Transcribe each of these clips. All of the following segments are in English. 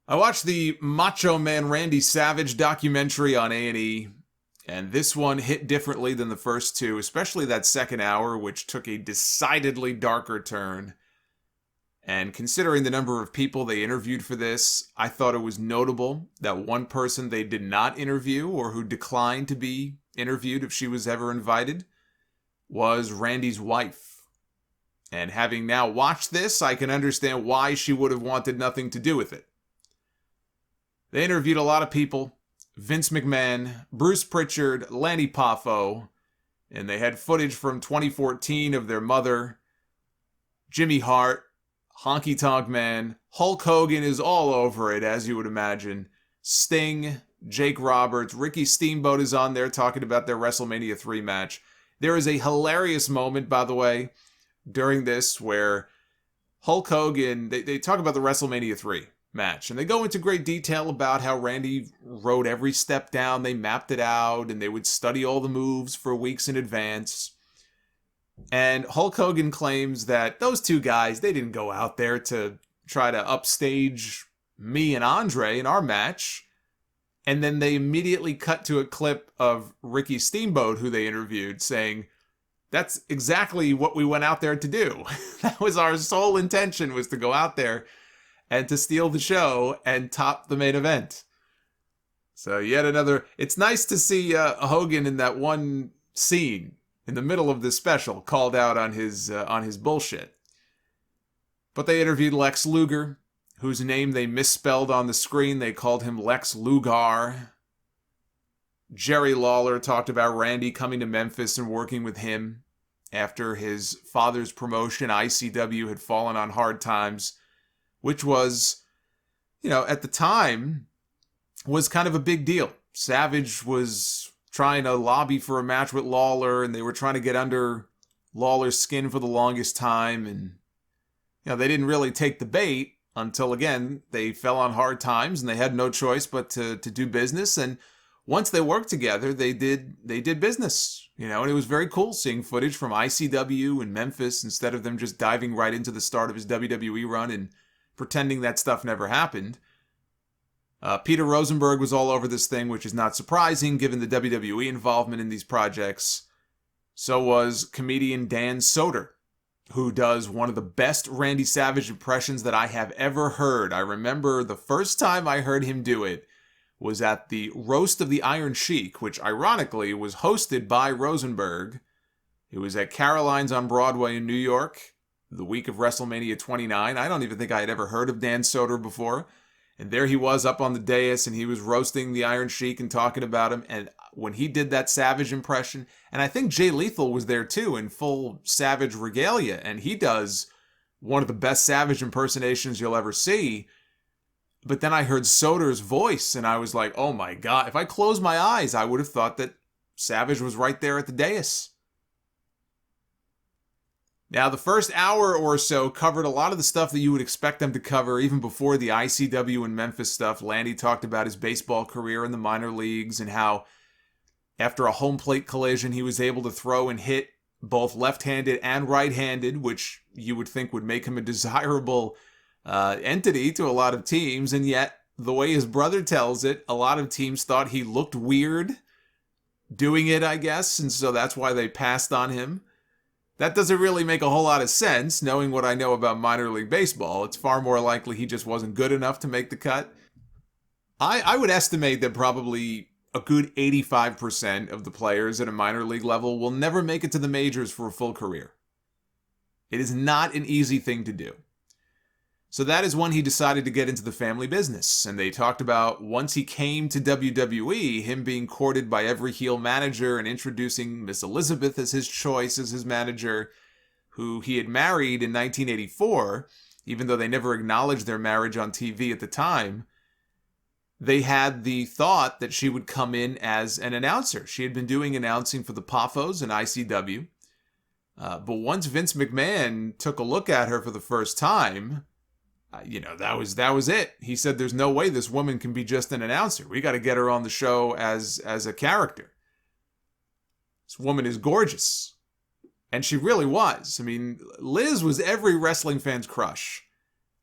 I watched the Macho Man Randy Savage documentary on A&E, and this one hit differently than the first two, especially that second hour, which took a decidedly darker turn. And considering the number of people they interviewed for this, I thought it was notable that one person they did not interview, or who declined to be interviewed if she was ever invited, was Randy's wife. And having now watched this, I can understand why she would have wanted nothing to do with it. They interviewed a lot of people: Vince McMahon, Bruce Pritchard, Lanny Poffo, and they had footage from 2014 of their mother, Jimmy Hart, Honky Tonk Man. Hulk Hogan is all over it, as you would imagine. Sting, Jake Roberts, Ricky Steamboat is on there talking about their WrestleMania 3 match. There is a hilarious moment, by the way, during this where Hulk Hogan, they talk about the WrestleMania 3 match, and they go into great detail about how Randy wrote every step down, they mapped it out, and they would study all the moves for weeks in advance. And Hulk Hogan claims that those two guys, they didn't go out there to try to upstage me and Andre in our match. And then they immediately cut to a clip of Ricky Steamboat, who they interviewed, saying, "That's exactly what we went out there to do. That was our sole intention, was to go out there and to steal the show and top the main event." So yet another. It's nice to see Hogan in that one scene in the middle of this special called out on his bullshit. But they interviewed Lex Luger, whose name they misspelled on the screen. They called him Lex Lugar. Jerry Lawler talked about Randy coming to Memphis and working with him after his father's promotion, ICW, had fallen on hard times, which was, at the time, was kind of a big deal. Savage was trying to lobby for a match with Lawler, and they were trying to get under Lawler's skin for the longest time, and they didn't really take the bait until, again, they fell on hard times and they had no choice but to do business. And once they worked together, they did business, and it was very cool seeing footage from ICW in Memphis instead of them just diving right into the start of his WWE run and pretending that stuff never happened. Peter Rosenberg was all over this thing, which is not surprising given the WWE involvement in these projects. So was comedian Dan Soder, who does one of the best Randy Savage impressions that I have ever heard. I remember the first time I heard him do it was at the Roast of the Iron Sheik, which ironically was hosted by Rosenberg. It was at Caroline's on Broadway in New York, the week of WrestleMania 29. I don't even think I had ever heard of Dan Soder before. And there he was up on the dais, and he was roasting the Iron Sheik and talking about him. And when he did that Savage impression, and I think Jay Lethal was there too in full Savage regalia, and he does one of the best Savage impersonations you'll ever see. But then I heard Soder's voice, and I was like, oh my God. If I closed my eyes, I would have thought that Savage was right there at the dais. Now, the first hour or so covered a lot of the stuff that you would expect them to cover even before the ICW and Memphis stuff. Landy talked about his baseball career in the minor leagues and how after a home plate collision, he was able to throw and hit both left-handed and right-handed, which you would think would make him a desirable entity to a lot of teams. And yet, the way his brother tells it, a lot of teams thought he looked weird doing it, I guess. And so that's why they passed on him. That doesn't really make a whole lot of sense, knowing what I know about minor league baseball. It's far more likely he just wasn't good enough to make the cut. I would estimate that probably a good 85% of the players at a minor league level will never make it to the majors for a full career. It is not an easy thing to do. So that is when he decided to get into the family business. And they talked about once he came to WWE, him being courted by every heel manager and introducing Miss Elizabeth as his choice as his manager, who he had married in 1984, even though they never acknowledged their marriage on TV at the time. They had the thought that she would come in as an announcer. She had been doing announcing for the Poffos and ICW. But once Vince McMahon took a look at her for the first time, that was it. He said, there's no way this woman can be just an announcer. We got to get her on the show as a character. This woman is gorgeous. And she really was. I mean, Liz was every wrestling fan's crush.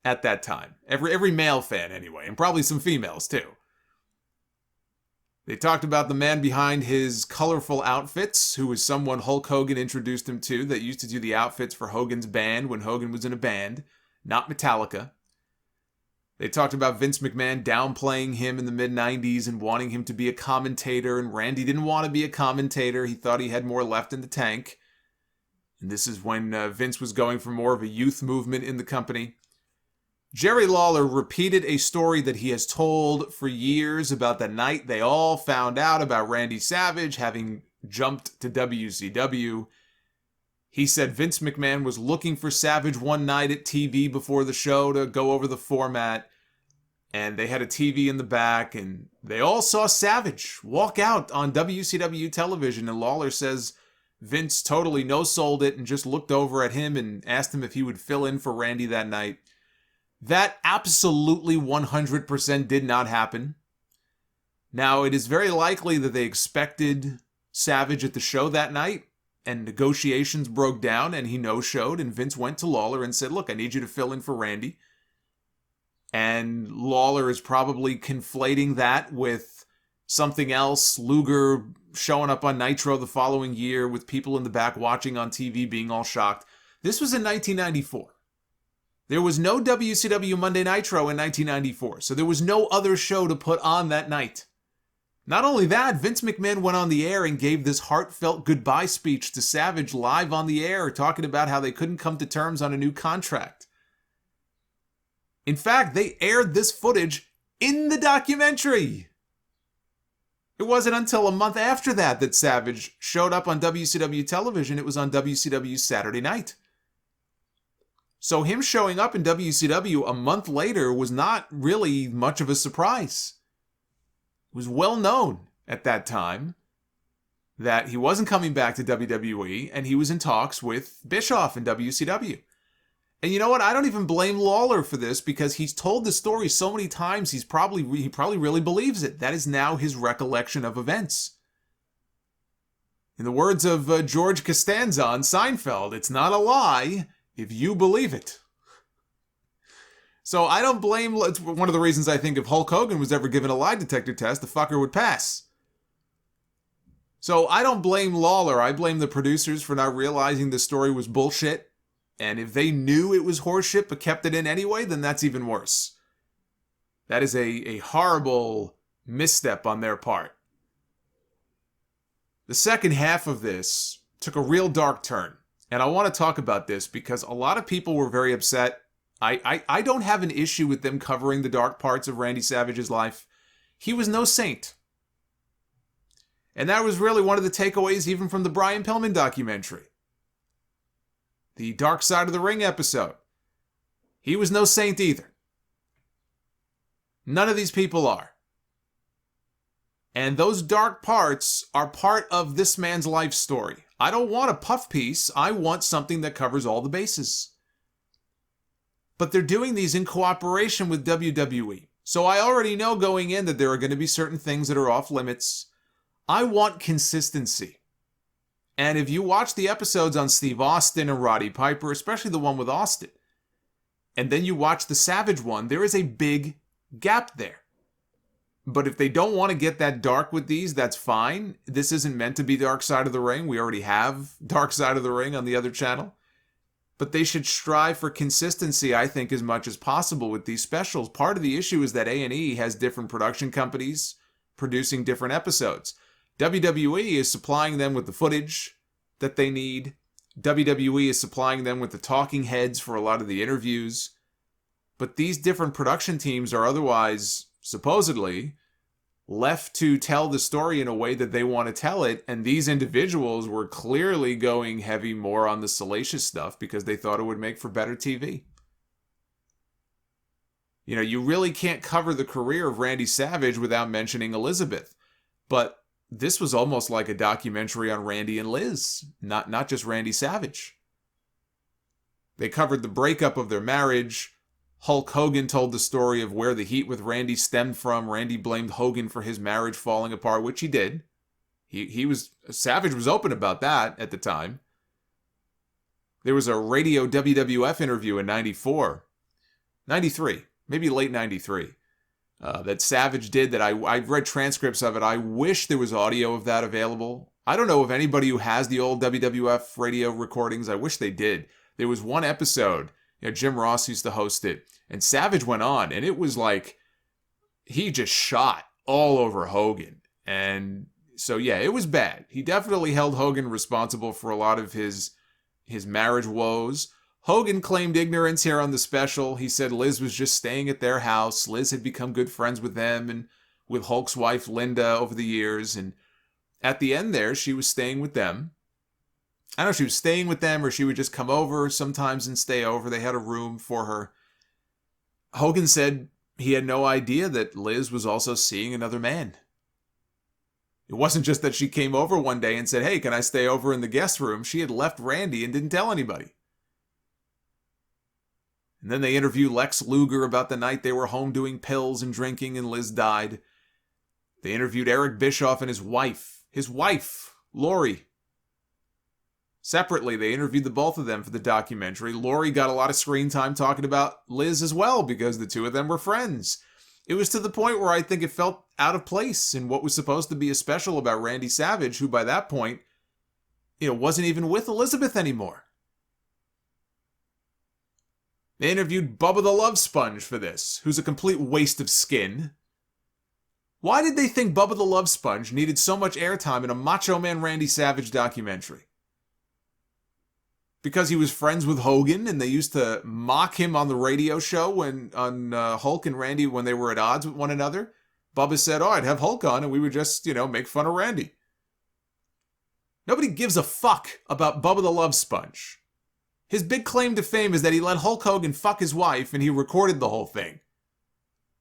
at that time. Every male fan, anyway, and probably some females, too. They talked about the man behind his colorful outfits, who was someone Hulk Hogan introduced him to that used to do the outfits for Hogan's band when Hogan was in a band, not Metallica. They talked about Vince McMahon downplaying him in the mid-90s and wanting him to be a commentator, and Randy didn't want to be a commentator. He thought he had more left in the tank. And this is when Vince was going for more of a youth movement in the company. Jerry Lawler repeated a story that he has told for years about the night they all found out about Randy Savage having jumped to WCW. He said Vince McMahon was looking for Savage one night at TV before the show to go over the format, and they had a TV in the back, and they all saw Savage walk out on WCW television, and Lawler says Vince totally no-sold it and just looked over at him and asked him if he would fill in for Randy that night. That absolutely 100% did not happen. Now, it is very likely that they expected Savage at the show that night, and negotiations broke down, and he no-showed, and Vince went to Lawler and said, look, I need you to fill in for Randy. And Lawler is probably conflating that with something else, Luger showing up on Nitro the following year with people in the back watching on TV being all shocked. This was in 1994. There was no WCW Monday Nitro in 1994, so there was no other show to put on that night. Not only that, Vince McMahon went on the air and gave this heartfelt goodbye speech to Savage live on the air, talking about how they couldn't come to terms on a new contract. In fact, they aired this footage in the documentary. It wasn't until a month after that Savage showed up on WCW television. It was on WCW Saturday Night. So him showing up in WCW a month later was not really much of a surprise. It was well known at that time that he wasn't coming back to WWE, and he was in talks with Bischoff in WCW. And you know what? I don't even blame Lawler for this, because he's told the story so many times he probably really believes it. That is now his recollection of events. In the words of George Costanza on Seinfeld, it's not a lie if you believe it. So I don't blame... It's one of the reasons I think if Hulk Hogan was ever given a lie detector test, the fucker would pass. So I don't blame Lawler. I blame the producers for not realizing the story was bullshit. And if they knew it was horseshit but kept it in anyway, then that's even worse. That is a horrible misstep on their part. The second half of this took a real dark turn. And I want to talk about this because a lot of people were very upset. I don't have an issue with them covering the dark parts of Randy Savage's life. He was no saint. And that was really one of the takeaways even from the Brian Pillman documentary. The Dark Side of the Ring episode. He was no saint either. None of these people are. And those dark parts are part of this man's life story. I don't want a puff piece. I want something that covers all the bases. But they're doing these in cooperation with WWE. So I already know going in that there are going to be certain things that are off limits. I want consistency. And if you watch the episodes on Steve Austin and Roddy Piper, especially the one with Austin, and then you watch the Savage one, there is a big gap there. But if they don't want to get that dark with these, that's fine. This isn't meant to be Dark Side of the Ring. We already have Dark Side of the Ring on the other channel. But they should strive for consistency, I think, as much as possible with these specials. Part of the issue is that A&E has different production companies producing different episodes. WWE is supplying them with the footage that they need. WWE is supplying them with the talking heads for a lot of the interviews. But these different production teams are otherwise, supposedly, left to tell the story in a way that they want to tell it. And these individuals were clearly going heavy more on the salacious stuff because they thought it would make for better TV. You know, you really can't cover the career of Randy Savage without mentioning Elizabeth. But this was almost like a documentary on Randy and Liz, not just Randy Savage. They covered the breakup of their marriage. Hulk Hogan told the story of where the heat with Randy stemmed from. Randy blamed Hogan for his marriage falling apart, which he did. Savage was open about that at the time. There was a radio WWF interview in '94 93, maybe late 93. That Savage did that I've read transcripts of it. I wish there was audio of that available. I don't know of anybody who has the old WWF radio recordings. I wish they did. There was one episode, Jim Ross used to host it, and Savage went on, and it was like he just shot all over Hogan. And so, yeah, it was bad. He definitely held Hogan responsible for a lot of his marriage woes. Hogan claimed ignorance here on the special. He said Liz was just staying at their house. Liz had become good friends with them and with Hulk's wife, Linda, over the years. And at the end there, she was staying with them. I don't know if she was staying with them or she would just come over sometimes and stay over. They had a room for her. Hogan said he had no idea that Liz was also seeing another man. It wasn't just that she came over one day and said, "Hey, can I stay over in the guest room?" She had left Randy and didn't tell anybody. And then they interviewed Lex Luger about the night they were home doing pills and drinking and Liz died. They interviewed Eric Bischoff and his wife, Lori. Separately, they interviewed the both of them for the documentary. Lori got a lot of screen time talking about Liz as well because the two of them were friends. It was to the point where I think it felt out of place in what was supposed to be a special about Randy Savage, who by that point, wasn't even with Elizabeth anymore. They interviewed Bubba the Love Sponge for this, who's a complete waste of skin. Why did they think Bubba the Love Sponge needed so much airtime in a Macho Man Randy Savage documentary? Because he was friends with Hogan and they used to mock him on the radio show on Hulk and Randy when they were at odds with one another? Bubba said, I'd have Hulk on and we would just, make fun of Randy. Nobody gives a fuck about Bubba the Love Sponge. His big claim to fame is that he let Hulk Hogan fuck his wife and he recorded the whole thing.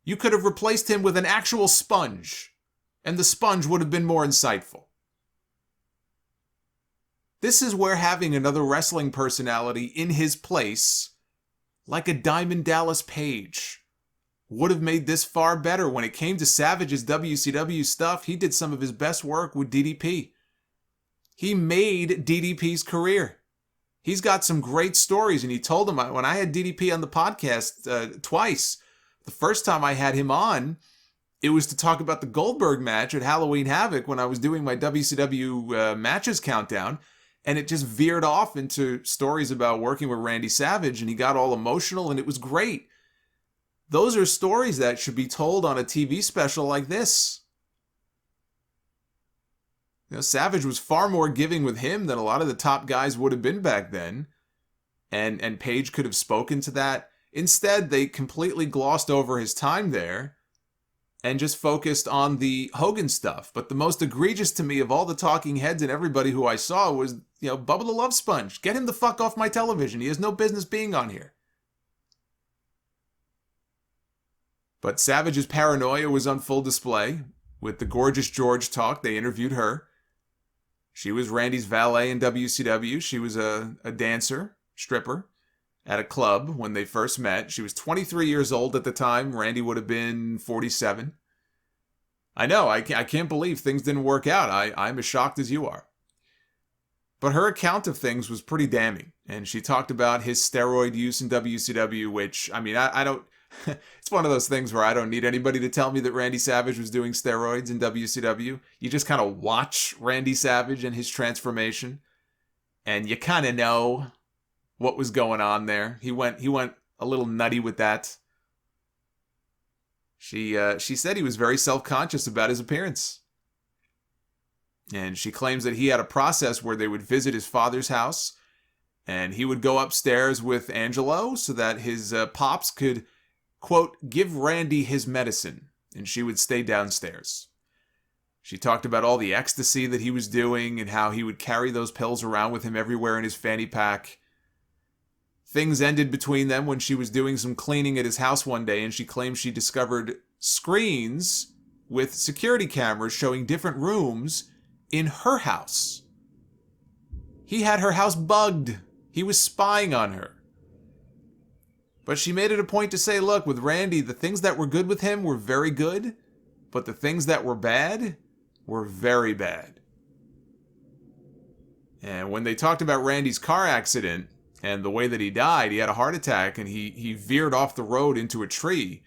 You could have replaced him with an actual sponge, and the sponge would have been more insightful. This is where having another wrestling personality in his place, like a Diamond Dallas Page, would have made this far better. When it came to Savage's WCW stuff, he did some of his best work with DDP. He made DDP's career. He's got some great stories, and he told them, when I had DDP on the podcast twice, the first time I had him on, it was to talk about the Goldberg match at Halloween Havoc when I was doing my WCW matches countdown, and it just veered off into stories about working with Randy Savage, and he got all emotional, and it was great. Those are stories that should be told on a TV special like this. Savage was far more giving with him than a lot of the top guys would have been back then. And Page could have spoken to that. Instead, they completely glossed over his time there and just focused on the Hogan stuff. But the most egregious to me of all the talking heads and everybody who I saw was, Bubba the Love Sponge. Get him the fuck off my television. He has no business being on here. But Savage's paranoia was on full display. With the Gorgeous George talk, they interviewed her. She was Randy's valet in WCW. She was a dancer, stripper, at a club when they first met. She was 23 years old at the time. Randy would have been 47. I know, I can't believe things didn't work out. I'm as shocked as you are. But her account of things was pretty damning. And she talked about his steroid use in WCW, which, I don't... It's one of those things where I don't need anybody to tell me that Randy Savage was doing steroids in WCW. You just kind of watch Randy Savage and his transformation, and you kind of know what was going on there. He went a little nutty with that. She said he was very self-conscious about his appearance. And she claims that he had a process where they would visit his father's house, and he would go upstairs with Angelo so that his pops could, quote, give Randy his medicine, and she would stay downstairs. She talked about all the ecstasy that he was doing and how he would carry those pills around with him everywhere in his fanny pack. Things ended between them when she was doing some cleaning at his house one day, and she claimed she discovered screens with security cameras showing different rooms in her house. He had her house bugged. He was spying on her. But she made it a point to say, look, with Randy, the things that were good with him were very good, but the things that were bad were very bad. And when they talked about Randy's car accident, And the way that he died, he had a heart attack and he veered off the road into a tree.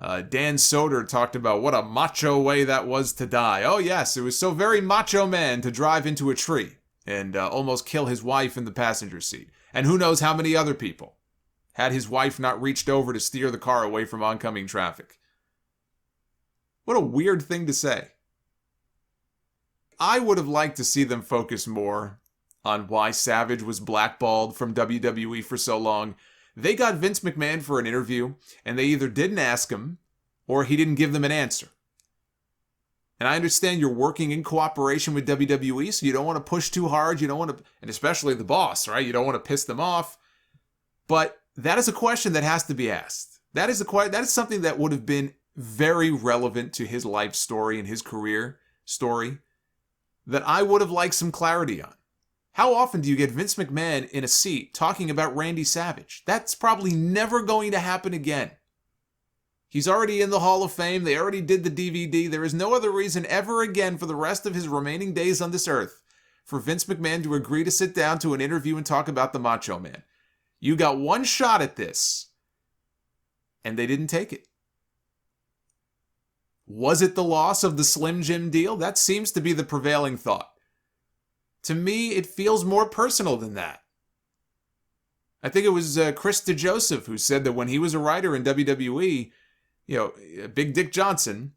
Dan Soder talked about what a macho way that was to die. Oh yes, it was so very Macho Man to drive into a tree and almost kill his wife in the passenger seat. And who knows how many other people, had his wife not reached over to steer the car away from oncoming traffic. What a weird thing to say. I would have liked to see them focus more on why Savage was blackballed from WWE for so long. They got Vince McMahon for an interview, and they either didn't ask him, or he didn't give them an answer. And I understand you're working in cooperation with WWE, so you don't want to push too hard, you don't want to, and especially the boss, right? You don't want to piss them off. But that is a question that has to be asked. That is something that would have been very relevant to his life story and his career story that I would have liked some clarity on. How often do you get Vince McMahon in a seat talking about Randy Savage? That's probably never going to happen again. He's already in the Hall of Fame. They already did the DVD. There is no other reason ever again for the rest of his remaining days on this earth for Vince McMahon to agree to sit down to an interview and talk about the Macho Man. You got one shot at this, and they didn't take it. Was it the loss of the Slim Jim deal? That seems to be the prevailing thought. To me, it feels more personal than that. I think it was Chris DeJoseph who said that when he was a writer in WWE, Big Dick Johnson,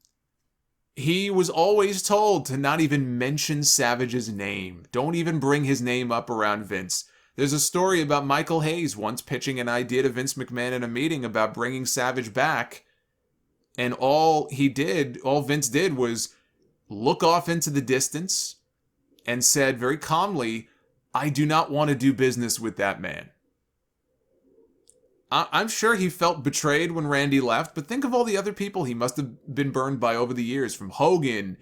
he was always told to not even mention Savage's name. Don't even bring his name up around Vince. There's a story about Michael Hayes once pitching an idea to Vince McMahon in a meeting about bringing Savage back. And all Vince did was look off into the distance and said very calmly, I do not want to do business with that man. I'm sure he felt betrayed when Randy left, but think of all the other people he must have been burned by over the years, from Hogan,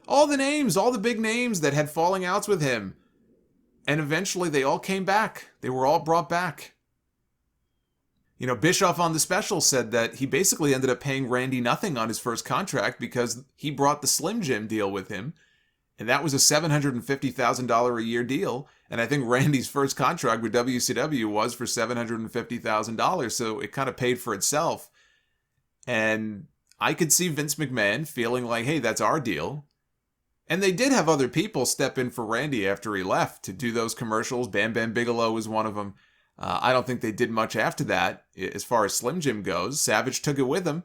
all the big names that had falling outs with him. And eventually they all came back. They were all brought back. Bischoff on the special said that he basically ended up paying Randy nothing on his first contract because he brought the Slim Jim deal with him. And that was a $750,000 a year deal. And I think Randy's first contract with WCW was for $750,000. So it kind of paid for itself. And I could see Vince McMahon feeling like, hey, that's our deal. And they did have other people step in for Randy after he left to do those commercials. Bam Bam Bigelow was one of them. I don't think they did much after that as far as Slim Jim goes. Savage took it with him.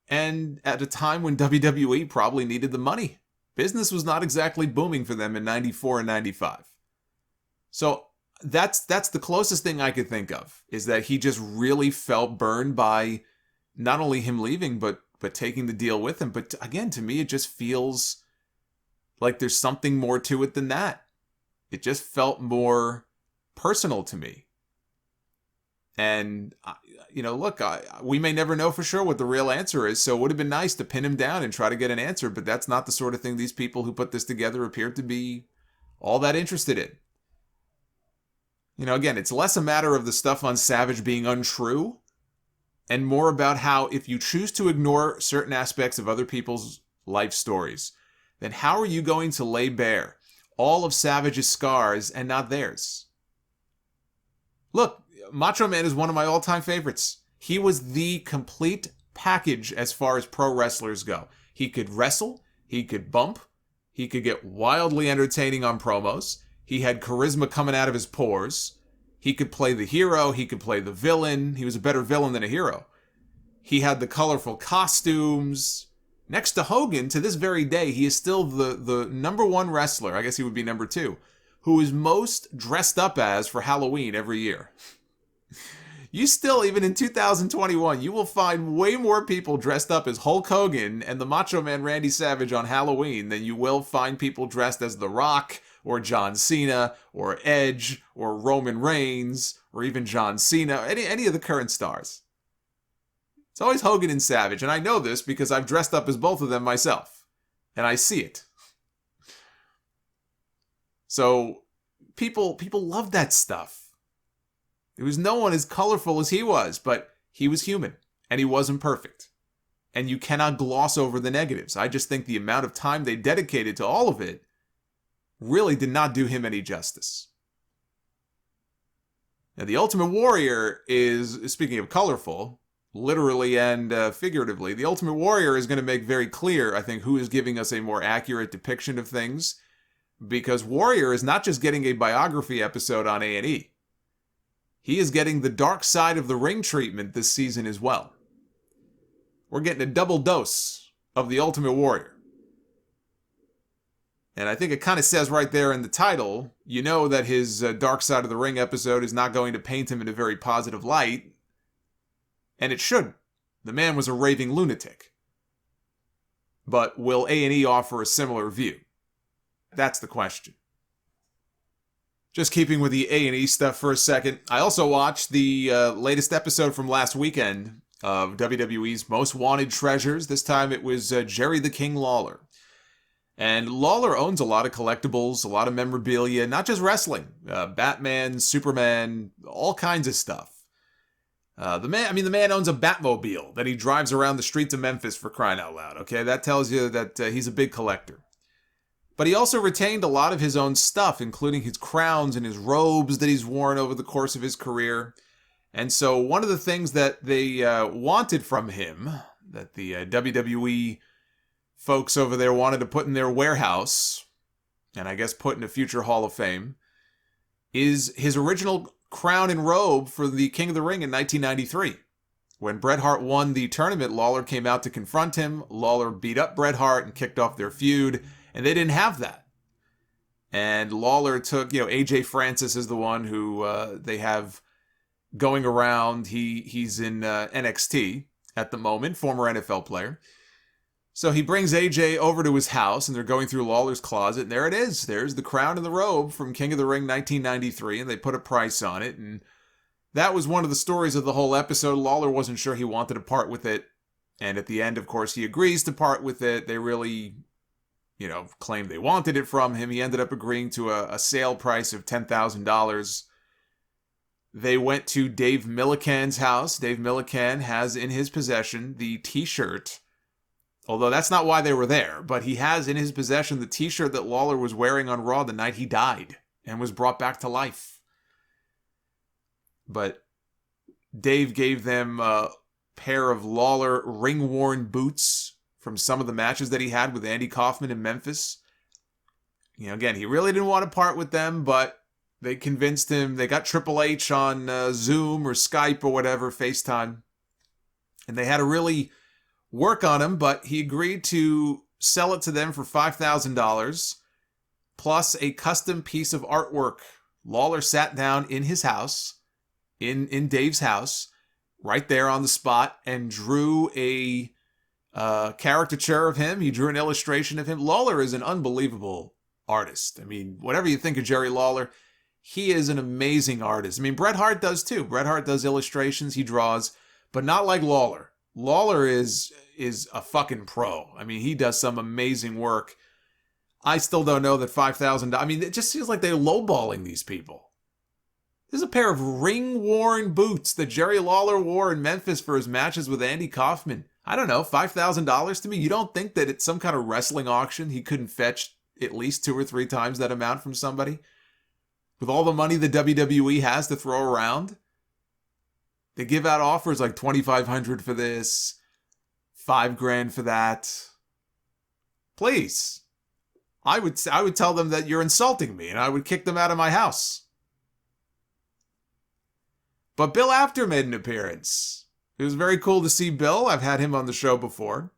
And at a time when WWE probably needed the money. Business was not exactly booming for them in 94 and 95. So that's the closest thing I could think of, is that he just really felt burned by not only him leaving, but taking the deal with him. But again, to me, it just feels like there's something more to it than that. It just felt personal to me. And, look, we may never know for sure what the real answer is, so it would have been nice to pin him down and try to get an answer, but that's not the sort of thing these people who put this together appear to be all that interested in. Again, it's less a matter of the stuff on Savage being untrue, and more about how if you choose to ignore certain aspects of other people's life stories, then how are you going to lay bare all of Savage's scars and not theirs? Look, Macho Man is one of my all-time favorites. He was the complete package as far as pro wrestlers go. He could wrestle, he could bump, he could get wildly entertaining on promos, he had charisma coming out of his pores, he could play the hero, he could play the villain, he was a better villain than a hero. He had the colorful costumes. Next to Hogan, to this very day, he is still the number one wrestler, I guess he would be number two, who is most dressed up as for Halloween every year. You still, even in 2021, you will find way more people dressed up as Hulk Hogan and the Macho Man Randy Savage on Halloween than you will find people dressed as The Rock or John Cena or Edge or Roman Reigns or even John Cena, any of the current stars. It's always Hogan and Savage, and I know this because I've dressed up as both of them myself, and I see it. So people love that stuff. There was no one as colorful as he was, but he was human, and he wasn't perfect. And you cannot gloss over the negatives. I just think the amount of time they dedicated to all of it really did not do him any justice. Now, the Ultimate Warrior is, speaking of colorful, literally and figuratively, the Ultimate Warrior is going to make very clear, I think, who is giving us a more accurate depiction of things, because Warrior is not just getting a biography episode on A&E. He is getting the dark side of the ring treatment this season as well. We're getting a double dose of the Ultimate Warrior. And I think it kind of says right there in the title, you know that his Dark Side of the Ring episode is not going to paint him in a very positive light. And it shouldn't. The man was a raving lunatic. But will A&E offer a similar view? That's the question. Just keeping with the A&E stuff for a second, I also watched the latest episode from last weekend of WWE's Most Wanted Treasures. This time it was Jerry the King Lawler. And Lawler owns a lot of collectibles, a lot of memorabilia, not just wrestling. Batman, Superman, all kinds of stuff. The man owns a Batmobile that he drives around the streets of Memphis, for crying out loud, okay? That tells you that he's a big collector. But he also retained a lot of his own stuff, including his crowns and his robes that he's worn over the course of his career. And so one of the things that they wanted from him, that the WWE folks over there wanted to put in their warehouse, and I guess put in a future Hall of Fame, is his original crown and robe for the King of the Ring in 1993. When Bret Hart won the tournament, Lawler came out to confront him. Lawler beat up Bret Hart and kicked off their feud, and they didn't have that. And Lawler took, AJ Francis is the one who they have going around. He's in NXT at the moment, former NFL player. So he brings AJ over to his house, and they're going through Lawler's closet, and there it is. There's the crown and the robe from King of the Ring 1993, and they put a price on it, and that was one of the stories of the whole episode. Lawler wasn't sure he wanted to part with it, and at the end, of course, he agrees to part with it. They really, claimed they wanted it from him. He ended up agreeing to a sale price of $10,000. They went to Dave Millican's house. Dave Millican has in his possession the t-shirt, although that's not why they were there, but he has in his possession the t-shirt that Lawler was wearing on Raw the night he died and was brought back to life. But Dave gave them a pair of Lawler ring-worn boots from some of the matches that he had with Andy Kaufman in Memphis. Again, he really didn't want to part with them, but they convinced him. They got Triple H on Zoom or Skype or whatever, FaceTime, and they had to really work on him, but he agreed to sell it to them for $5,000 plus a custom piece of artwork. Lawler sat down in his house, in Dave's house, right there on the spot, and drew a caricature of him. He drew an illustration of him. Lawler is an unbelievable artist. I mean, whatever you think of Jerry Lawler, he is an amazing artist. I mean, Bret Hart does too. Bret Hart does illustrations, he draws, but not like Lawler. Lawler is a fucking pro. I mean, he does some amazing work. I still don't know that $5,000... I mean, it just seems like they're lowballing these people. There's a pair of ring-worn boots that Jerry Lawler wore in Memphis for his matches with Andy Kaufman. I don't know, $5,000 to me? You don't think that at some kind of wrestling auction he couldn't fetch at least 2 or 3 times that amount from somebody? With all the money the WWE has to throw around? They give out offers like $2,500 for this, $5,000 for that. Please. I would tell them that you're insulting me, and I would kick them out of my house. But Bill Apter made an appearance. It was very cool to see Bill. I've had him on the show before.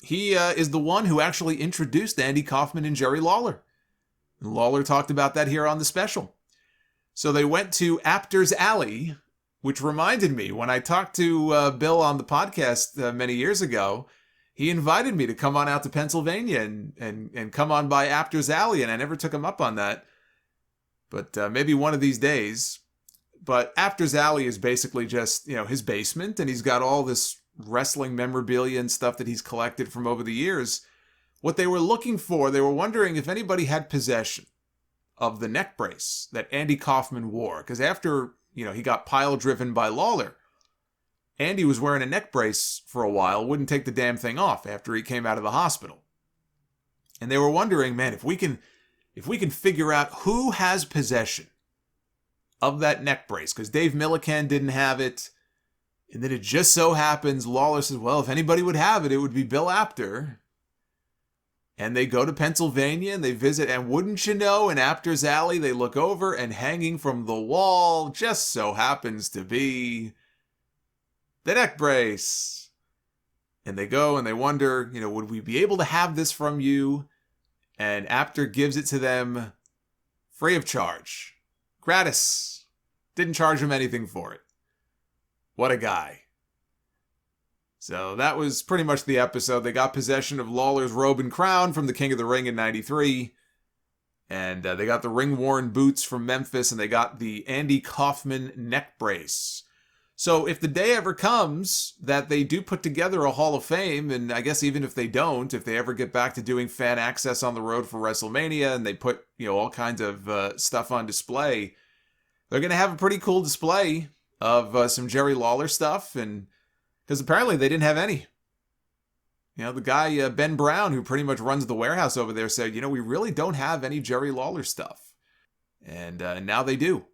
He is the one who actually introduced Andy Kaufman and Jerry Lawler. And Lawler talked about that here on the special. So they went to Apter's Alley, which reminded me, when I talked to Bill on the podcast many years ago, he invited me to come on out to Pennsylvania and come on by Apter's Alley, and I never took him up on that. But maybe one of these days. But Apter's Alley is basically just, his basement, and he's got all this wrestling memorabilia and stuff that he's collected from over the years. What they were looking for, they were wondering if anybody had possession of the neck brace that Andy Kaufman wore. Because after, he got pile-driven by Lawler, Andy was wearing a neck brace for a while, wouldn't take the damn thing off after he came out of the hospital. And they were wondering, man, if we can figure out who has possession of that neck brace because Dave Millican didn't have it. And then it just so happens Lawler says, well, if anybody would have it, it would be Bill Apter. And they go to Pennsylvania and they visit. And wouldn't you know, in Apter's Alley, they look over and hanging from the wall just so happens to be the neck brace. And they go and they wonder, would we be able to have this from you? And Apter gives it to them free of charge. Gratis. Didn't charge them anything for it. What a guy. So that was pretty much the episode. They got possession of Lawler's robe and crown from the King of the Ring in 93. And they got the ring-worn boots from Memphis. And they got the Andy Kaufman neck brace. So if the day ever comes that they do put together a Hall of Fame, and I guess even if they don't, if they ever get back to doing fan access on the road for WrestleMania and they put, all kinds of stuff on display, they're going to have a pretty cool display of some Jerry Lawler stuff, and because apparently they didn't have any. The guy, Ben Brown, who pretty much runs the warehouse over there, said, we really don't have any Jerry Lawler stuff. And now they do.